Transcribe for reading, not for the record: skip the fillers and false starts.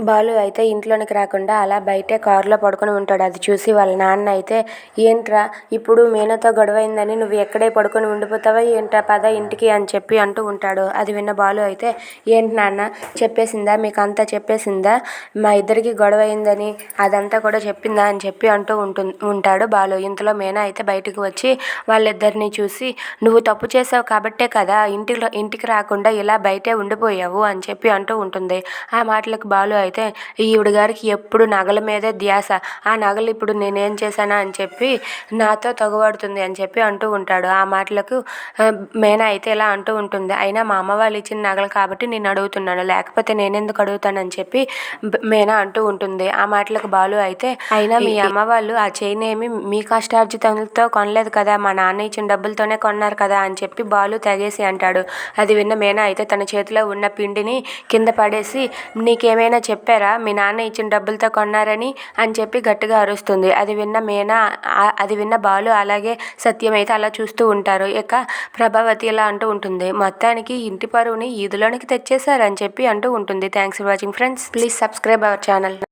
బాలు అయితే ఇంట్లోనికి రాకుండా అలా బయటే కారులో పడుకొని ఉంటాడు. అది చూసి వాళ్ళ నాన్న అయితే, ఏంట్రా ఇప్పుడు మీనాతో గొడవైందని నువ్వు ఎక్కడే పడుకొని ఉండిపోతావా ఏంట్రా, పద ఇంటికి అని చెప్పి అంటూ ఉంటాడు. అది విన్న బాలు అయితే, ఏంటి నాన్న చెప్పేసిందా, మీకు అంతా చెప్పేసిందా, మా ఇద్దరికి గొడవ అయిందని అదంతా కూడా చెప్పిందా అని చెప్పి అంటూ ఉంటాడు బాలు. ఇంతలో మీనా అయితే బయటకు వచ్చి వాళ్ళిద్దరిని చూసి, నువ్వు తప్పు చేసావు కాబట్టే కదా ఇంటికి రాకుండా ఇలా బయటే ఉండిపోయావు అని చెప్పి అంటూ ఉంటుంది. ఆ మాటలకు బాలు అయితే, ఈవిడ గారికి ఎప్పుడు నగల మీదే ధ్యాస, ఆ నగలు ఇప్పుడు నేనేం చేశానా అని చెప్పి నాతో తగువాడుతుంది అని చెప్పి అంటూ ఉంటాడు. ఆ మాటలకు మీనా అయితే ఇలా అంటూ ఉంటుంది, అయినా మా అమ్మ వాళ్ళు ఇచ్చిన నగలు కాబట్టి నేను అడుగుతున్నాను, లేకపోతే నేనెందుకు అడుగుతానని చెప్పి మీనా అంటూ ఉంటుంది. ఆ మాటలకు బాలు అయితే, అయినా మీ అమ్మ వాళ్ళు ఆ చైన్ ఏమి మీ కష్టార్జితంతో కొనలేదు కదా, మా నాన్న ఇచ్చిన డబ్బులతోనే కొన్నారు కదా అని చెప్పి బాలు తెగేసి అంటాడు. అది విన్న మీనా అయితే తన చేతిలో ఉన్న పిండిని కింద పడేసి, నీకేమైనా చెప్పారా మీ నాన్న ఇచ్చిన డబ్బులతో కొన్నారని అని చెప్పి గట్టిగా అరుస్తుంది. అది విన్న బాలు అలాగే సత్యం అయితే అలా చూస్తూ ఉంటారు. ఇక ప్రభావతి ఇలా అంటూ ఉంటుంది, మొత్తానికి ఇంటి పరువుని ఈదులోనికి తెచ్చేశారని చెప్పి అంటూ ఉంటుంది. Thanks for watching friends, please subscribe our channel.